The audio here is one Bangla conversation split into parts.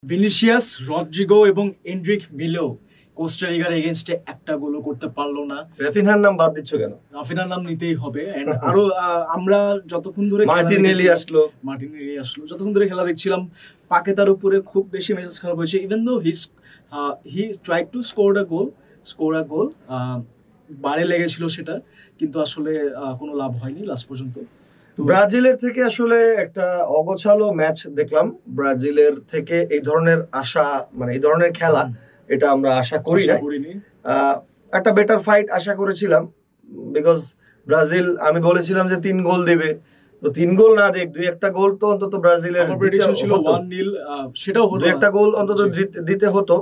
ভিনিসিয়াস, রদ্রিগো এবং এন্ড্রিক মিলেও কোস্টারিকার এগেইনস্টে একটা গোলও করতে পারলো না। রাফিনহার নাম বাদ দিচ্ছ কেন? রাফিনহার নাম নিতেই হবে। এন্ড আরো আমরা যতক্ষণ ধরে মার্টিনেলি আসলো, যতক্ষণ ধরে খেলা দেখছিলাম, পাকেতার উপরে খুব বেশি মেজাজ খারাপ হয়েছে। Even though he tried to score a goal, বারে লেগেছিল সেটা, কিন্তু আসলে কোনো লাভ হয়নি লাস্ট পর্যন্ত। ব্রাজিলের থেকে আসলে একটা অগোছালো ম্যাচ দেখলাম। ব্রাজিলের থেকে এই ধরনের আশা, মানে এই ধরনের খেলা, এটা আমরা আশা করিনি। একটা বেটার ফাইট আশা করেছিলাম, বিকজ ব্রাজিল, আমি বলেছিলাম যে 3 গোল দেবে, তো 3 গোল না দেখ 2-1 গোল তো অন্তত ব্রাজিলের ছিল 1-0, সেটাও হলো, 2-1 গোল অন্তত দিতে হতো।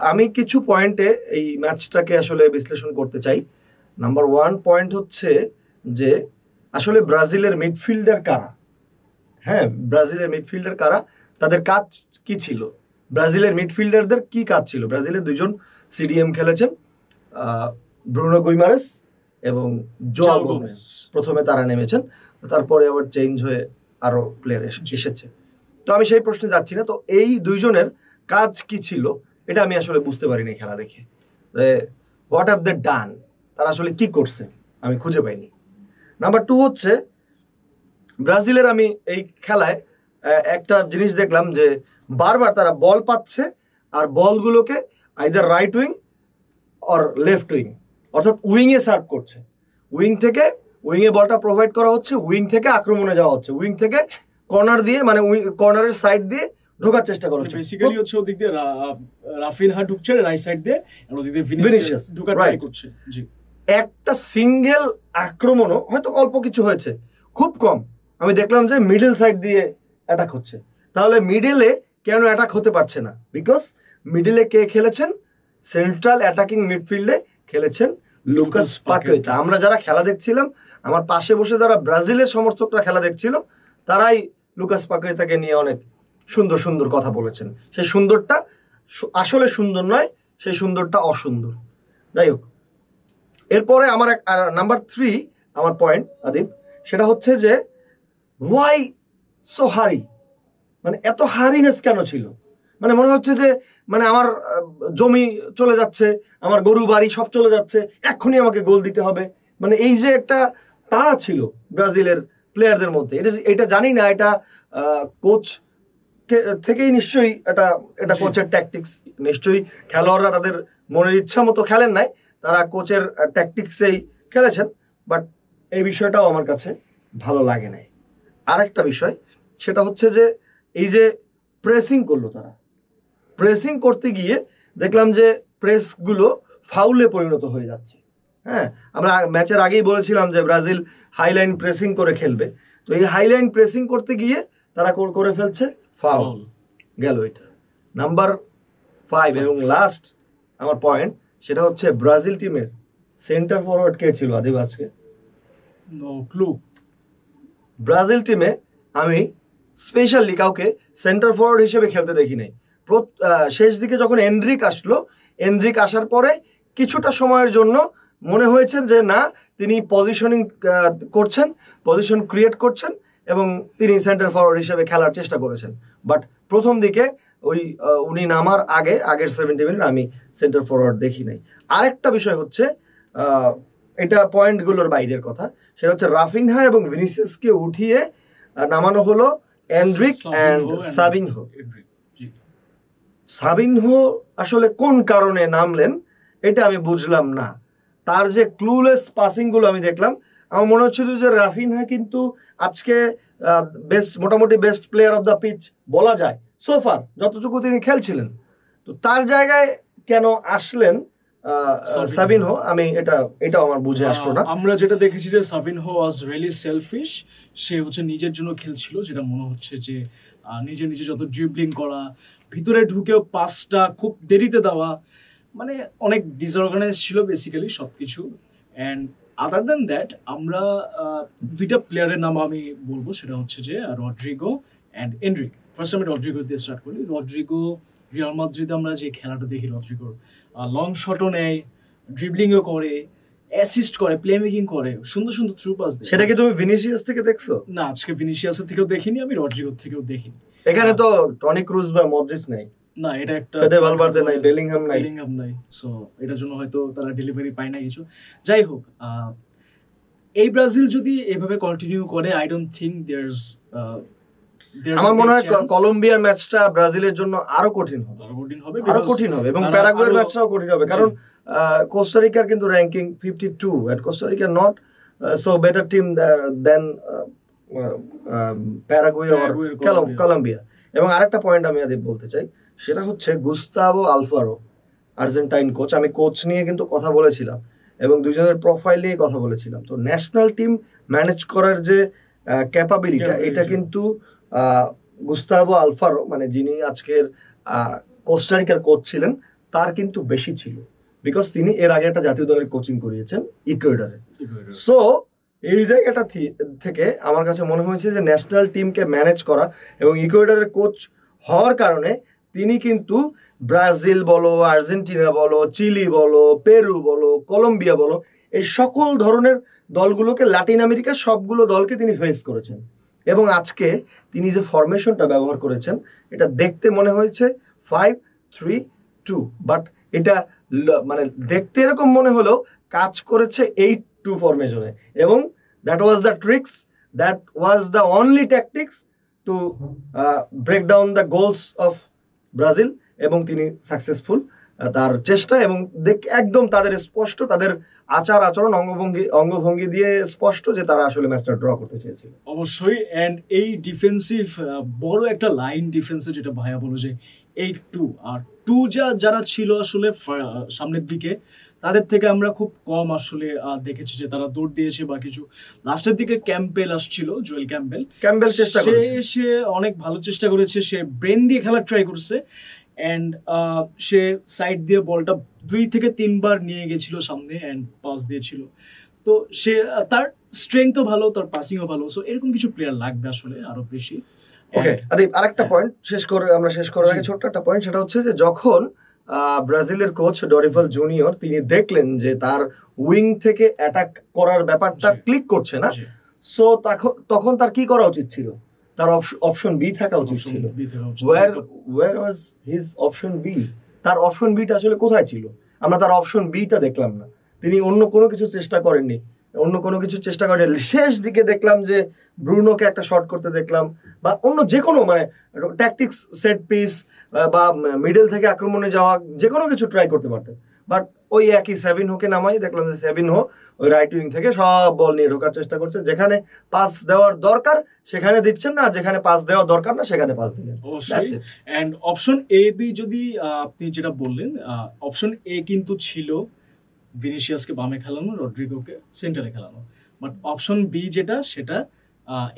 আমি কিছু পয়েন্টে এই ম্যাচটাকে আসলে বিশ্লেষণ করতে চাই। নাম্বার 1 পয়েন্ট হচ্ছে যে আসলে ব্রাজিলের মিডফিল্ডার কারা? হ্যাঁ, ব্রাজিলের মিডফিল্ডার কারা, তাদের কাজ কি ছিল? ব্রাজিলের মিডফিল্ডারদের কি কাজ ছিল? ব্রাজিলের 2জন সিডিএম খেলেছেন, ব্রুনো গুইমারেস এবং জোয়াও গোমেজ। প্রথমে তারা নেমেছেন, তারপরে আবার চেঞ্জ হয়ে আরো প্লেয়ার এসেছে। তো আমি সেই প্রশ্নে যাচ্ছি না। তো এই 2জনের কাজ কি ছিল এটা আমি আসলে বুঝতে পারিনি খেলা দেখে। হোয়াট হ্যাভ দে ডান, তারা আসলে কি করছে আমি খুঁজে পাইনি। নাম্বার 2 হচ্ছে ব্রাজিলের, আমি এই খেলায় একটা জিনিস দেখলাম যে বারবার তারা বল পাচ্ছে আর বলগুলোকে either right wing or left wing, অর্থাৎ উইংয়ে সার্ভ করছে। উইংয়ে বলটা প্রোভাইড করা হচ্ছে, উইং থেকে আক্রমণে যাওয়া হচ্ছে, উইং থেকে কর্নার দিয়ে, মানে কর্নারের সাইড দিয়ে ঢোকার চেষ্টা করা হচ্ছে। বেসিক্যালি হচ্ছে ওদিক দিয়ে রাফিনহা ঢুকছে রাইট সাইড দিয়ে, আর ওদিক দিয়ে ভিনিসিয়াস ঢোকার ট্রাই করছে। জি, একটা সিঙ্গেল আক্রমণও হয়তো অল্প কিছু হয়েছে, খুব কম। আমি দেখলাম যে মিডল সাইড দিয়ে অ্যাটাক হচ্ছে। তাহলে মিডলে কেন অ্যাটাক হতে পারছে না? বিকজ মিডলে কে খেলেছেন? সেন্ট্রাল অ্যাটাকিং মিডফিল্ডে খেলেছেন লুকাস পাকুয়েতা। আমরা যারা খেলা দেখছিলাম, আমার পাশে বসে যারা ব্রাজিলের সমর্থকরা খেলা দেখছিল, তারাই লুকাস পাকুয়েতাকে নিয়ে অনেক সুন্দর সুন্দর কথা বলেছেন। সেই সুন্দরটা আসলে সুন্দর নয়, সেই সুন্দরটা অসুন্দর। যাই হোক, এরপরে আমার নাম্বার 3 আমার পয়েন্ট আদিব, সেটা হচ্ছে যে ওয়াই সো হারি, মানে এত হারিনেস কেন ছিল? মানে মনে হচ্ছে যে মানে আমার জমি চলে যাচ্ছে, আমার গরু বাড়ি সব চলে যাচ্ছে, এক্ষুনি আমাকে গোল দিতে হবে। মানে এই যে একটা তাড়া ছিল ব্রাজিলের প্লেয়ারদের মধ্যে, এটা জানি না, এটা কোচ থেকেই নিশ্চয়ই এটা কোচের ট্যাকটিক্স। নিশ্চয়ই খেলোয়াড়রা তাদের মনের ইচ্ছা মতো খেলেন নাই, তারা কোচের ট্যাকটিক্সেই খেলেছেন। বাট এই বিষয়টাও আমার কাছে ভালো লাগে নাই। আর একটা বিষয়, সেটা হচ্ছে যে এই যে প্রেসিং করলো, তারা প্রেসিং করতে গিয়ে দেখলাম যে প্রেসগুলো ফাউলে পরিণত হয়ে যাচ্ছে। হ্যাঁ, আমরা ম্যাচের আগেই বলেছিলাম যে ব্রাজিল হাইলাইন প্রেসিং করে খেলবে। তো এই হাইলাইন প্রেসিং করতে গিয়ে তারা করে ফেলছে ফাউল। গেল এটা। নাম্বার 5 এবং লাস্ট আমার পয়েন্ট, সেটা হচ্ছে ব্রাজিল টিমের সেন্টার ফরওয়ার্ড কে ছিল আদিব আজকে? No clue. ব্রাজিল টিমে আমি স্পেশালি কাউকে সেন্টার ফরওয়ার্ড হিসেবে খেলতে দেখি নাই। শেষ দিকে যখন এন্ড্রিক আসার পরে কিছুটা সময়ের জন্য মনে হয়েছে যে না, তিনি পজিশনিং করছেন, পজিশন ক্রিয়েট করছেন এবং তিনি সেন্টার ফরওয়ার্ড হিসেবে খেলার চেষ্টা করেছেন। বাট প্রথম দিকে উনি নামার আগের 70 মিনিট আমি সেন্টার ফরওয়ার্ড দেখি নাই। আরেকটা বিষয় হচ্ছে, এটা পয়েন্টগুলোর বাইরের কথা, সেটা হচ্ছে রাফিনহা এবং ভিনিসিয়াসকে উঠিয়ে নামানো হলো এন্ড্রিক অ্যান্ড সাবিনহো। সাবিনহো আসলে কোন কারণে নামলেন এটা আমি বুঝলাম না। তার যে ক্লুলেস পাসিংগুলো আমি দেখলাম, আমার মনে হচ্ছিল যে রাফিনহা কিন্তু আজকে মোটামুটি best player of the pitch বলা যায় সোফার, যতটুকু তিনি খেলছিলেন। তো তার জায়গায় কেন আসলেন সাবিনহো, আমি এটা আমার বুঝে আসলো না। আমরা যেটা দেখেছি যে সাবিনহো ওয়াজ রিয়েলি সেলফিশ। সে হচ্ছে নিজের জন্য খেলছিল, যেটা মনে হচ্ছে যে নিজে যত ড্রিবলিং করা, ভিতরে ঢুকেও পাসটা খুব দেরিতে দেওয়া, মানে অনেক ডিসঅর্গানাইজ ছিল বেসিক্যালি সবকিছু। অ্যান্ড আদার দ্যান দ্যাট, আমরা 2টা প্লেয়ারের নাম আমি বলবো, সেটা হচ্ছে যে রদ্রিগো অ্যান্ড এন্ড্রিক। ফার্স্ট আমি রদ্রিগো দিয়ে স্টার্ট করি। রদ্রিগো রিয়াল মাদ্রিদে আমরা যে খেলাটা দেখি, রদ্রিগোর লং শটও নেয়, ড্রিবলিংও করে, অ্যাসিস্ট করে, প্লে মেকিং করে, সুন্দর সুন্দর থ্রু পাস দেয়। সেটা কি তুমি ভিনিসিয়াস থেকে দেখছো? না, আজকে ভিনিসিয়াসের থেকেও দেখিনি, আমি রদ্রিগোর থেকেও দেখিনি। এখানে তো টনি ক্রুজ বা মডরিচ নাই, না এটা একটা ফেদে ভালভার্দে নাই, বেলিংহাম নাই, সো এটার জন্য হয়তো তারা ডেলিভারি পায় না কিছু। যাই হোক, এই ব্রাজিল যদি এভাবে কন্টিনিউ করে, আই ডোন্ট থিংক দেয়ারস আমার মনে হয় কলম্বিয়ার ম্যাচটা ব্রাজিলের জন্য আরো কঠিন হবে, আরো কঠিন হবে, এবং প্যারাগুয়ের ম্যাচটাও কঠিন হবে, কারণ কোস্টারিকার কিন্তু ranking 52 and Costa Rica not so better team than Paraguay or Colombia. এবং আরেকটা পয়েন্ট আমি বলতে চাই, সেটা হচ্ছে গুস্তাভো আলফারো, আর্জেন্টাইন কোচ। আমি কোচ নিয়ে কিন্তু কথা বলেছিলাম এবং দুজনের প্রোফাইল নিয়ে কথা বলেছিলাম। তো ন্যাশনাল টিম ম্যানেজ করার যে ক্যাপাবিলিটি, এটা কিন্তু গুস্তাভো আলফারো, মানে যিনি আজকের কোস্টারিকার কোচ ছিলেন, তার কিন্তু বেশি ছিল, বিকজ তিনি এর আগে একটা জাতীয় দলের কোচিং করিয়েছেন ইকুয়েডরে। সো এই জায়গাটা থেকে আমার কাছে মনে হয়েছে যে ন্যাশনাল টিমকে ম্যানেজ করা এবং ইকুয়েডরের কোচ হওয়ার কারণে তিনি কিন্তু ব্রাজিল বলো, আর্জেন্টিনা বলো, চিলি বলো, পেরু বলো, কলম্বিয়া বলো, এই সকল ধরনের দলগুলোকে, লাতিন আমেরিকার সবগুলো দলকে তিনি ফেস করেছেন। এবং আজকে তিনি যে ফরমেশনটা ব্যবহার করেছেন, এটা দেখতে মনে হয়েছে 5-3-2, বাট এটা মানে দেখতে এরকম মনে হলেও কাজ করেছে 8-2 ফরমেশনে। এবং that was the tricks, that was the only tactics to break down the goals of Brazil. এবং তিনি সাকসেসফুল তার চেষ্টা, এবং একদম তাদের স্পষ্ট, তাদের আচার আচরণ, অঙ্গভঙ্গি দিয়ে স্পষ্ট যে তারা আসলে ম্যাচটা ড্র করতে চেয়েছিল। অবশ্যই। এন্ড এই ডিফেন্সিভ বড় একটা লাইন ডিফেন্সে, যেটা ভাইয়া বলো যে 8-2 আর 2 যারা ছিল আসলে সামনের দিকে, তাদের থেকে আমরা খুব কম আসলে দেখেছি যে তারা দৌড় দিয়েছে বা কিছু। লাস্টের দিকে ক্যাম্পবেল আসছিল, জোয়েল ক্যাম্পবেল চেষ্টা করেছে, সে অনেক ভালো চেষ্টা করেছে, সে ব্রেন দিয়ে খেলার ট্রাই করছে। অ্যান্ড সে সাইড দিয়ে বলটা 2 থেকে 3 বার নিয়ে গেছিল সামনে অ্যান্ড পাস দিয়েছিল। তো সে তার স্ট্রেংথও ভালো, তার পাসিংও ভালো। সো এরকম কিছু প্লেয়ার লাগবে আসলে আরো বেশি। ওকে, আরেকটা পয়েন্ট শেষ করার আগে ছোট্ট একটা পয়েন্ট, সেটা হচ্ছে যে যখন ব্রাজিলের কোচ ডরিভাল জুনিয়র তিনি দেখলেন যে তার উইং থেকে অ্যাটাক করার ব্যাপারটা ক্লিক করছে না, সো তখন তার কি করা উচিত ছিল? তার অপশন বি থাকা উচিত ছিল। Where was his option B? তার অপশন বিটা আসলে কোথায় ছিল? আমরা তার অপশন বিটা দেখলাম না। তিনি অন্য কোনো কিছু চেষ্টা করেননি, শেষ দিকে দেখলাম যে ব্রুনোকে একটা শট করতে দেখলাম, বা অন্য যে কোনো মানে ট্যাকটিক্স, সেট পিস বা মিডল থেকে আক্রমণে যাওয়া, যে কোনো কিছু ট্রাই করতে পারতেন। বাট ওই একই সেভিনহোকে নামাই দেখলাম যে সেভিনহো ওই রাইট উইং থেকে সব বল নিয়ে ঢোকার চেষ্টা করছে। যেখানে পাস দেওয়ার দরকার সেখানে দিচ্ছেন না, আর যেখানে পাস দেওয়া দরকার না সেখানে পাস দিলেন। এন্ড অপশন এ বি যদি আপনি যেটা বললেন, অপশন এ কিন্তু ছিল ভিনিসিয়াসকে বামে খেলানো, রড্রিগোকে সেন্টারে খেলানো। বাট অপশন বি যেটা, সেটা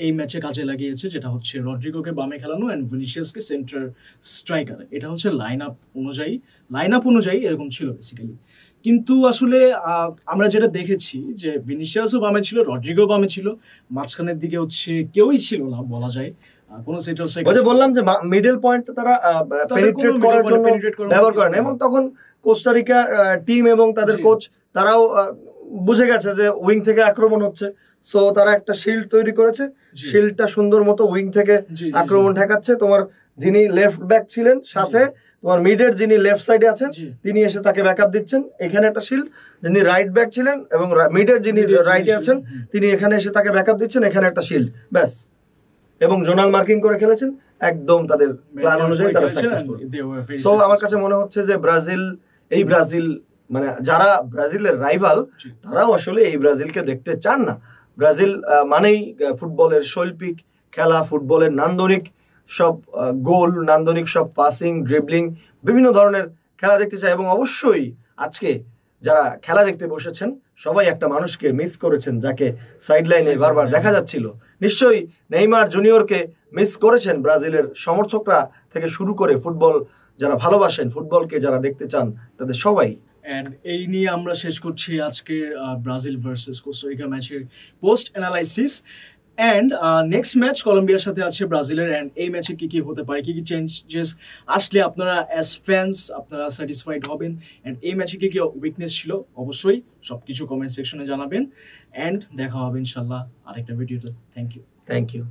এই ম্যাচে কাজে লাগিয়েছে, যেটা হচ্ছে রড্রিগোকে বামে খেলানো অ্যান্ড ভিনিসিয়াসকে সেন্টার স্ট্রাইকারে। এটা হচ্ছে লাইন আপ অনুযায়ী এরকম ছিল বেসিক্যালি। কিন্তু আসলে আমরা যেটা দেখেছি যে ভিনিসিয়াসও বামে ছিল, রড্রিগো বামে ছিল, মাঝখানের দিকে হচ্ছে কেউই ছিল না বলা যায়। কোনো সেন্টার স্ট্রাইকার, বললাম যে মিডল পয়েন্টটা তারা পেনিট্রেট করার জন্য ব্যবহার করেন। এবং তখন কোস্টারিকা টিম এবং তাদের কোচ তারাও বুঝে গেছে যে উইং থেকে আক্রমণ হচ্ছে, সো তারা একটা শিল্ড তৈরি করেছে। শিল্ডটা সুন্দর মতো উইং থেকে আক্রমণ ঠেকাচ্ছে। তোমার যিনি লেফট ব্যাক ছিলেন, সাথে তোমার মিডের যিনি লেফট সাইডে আছেন, তিনি এসে তাকে ব্যাকআপ দিচ্ছেন। এখানে একটা শিল্ড। যিনি রাইট ব্যাক ছিলেন এবং মিডের যিনি রাইটে আছেন, তিনি এখানে এসে তাকে ব্যাকআপ দিচ্ছেন। এখানে একটা শিল্ড, ব্যাস। এবং জোনাল মার্কিং করে খেলেছেন, একদম তাদের প্ল্যান অনুযায়ী তারা সাকসেসফুল। সো আমার কাছে মনে হচ্ছে যে ব্রাজিল মানে যারা ব্রাজিলের রাইভাল, তারাও আসলে এই ব্রাজিলকে দেখতে চান না। ব্রাজিল মানেই ফুটবলের শৈল্পিক খেলা, ফুটবলের নান্দনিক সব গোল, নান্দনিক সব পাসিং, ড্রিবলিং, বিভিন্ন ধরনের খেলা দেখতে চায়। এবং অবশ্যই আজকে যারা খেলা দেখতে বসেছেন, সবাই একটা মানুষকে মিস করেছেন, যাকে সাইড লাইনে বারবার দেখা যাচ্ছিল। নিশ্চয়ই নেইমার জুনিয়রকে মিস করেছেন ব্রাজিলের সমর্থকরা থেকে শুরু করে ফুটবল যারা ভালোবাসেন, ফুটবলকে যারা দেখতে চান, তাদের সবাই। এন্ড এই নিয়ে আমরা শেষ করছি আজকের ব্রাজিল ভার্সেস কোস্টারিকা ম্যাচের post analysis. And next match কলম্বিয়ার সাথে আছে ব্রাজিলের। অ্যান্ড এই ম্যাচে কি কি হতে পারে, কি কি চেঞ্জেস আসলে আপনারা অ্যাজ ফ্যান্স আপনারা স্যাটিসফাইড হবেন, অ্যান্ড এই ম্যাচে কি কি উইকনেস ছিল, অবশ্যই সবকিছু কমেন্ট সেকশনে জানাবেন। অ্যান্ড দেখা হবে ইনশাল্লাহ আরেকটা ভিডিওতে। Thank you.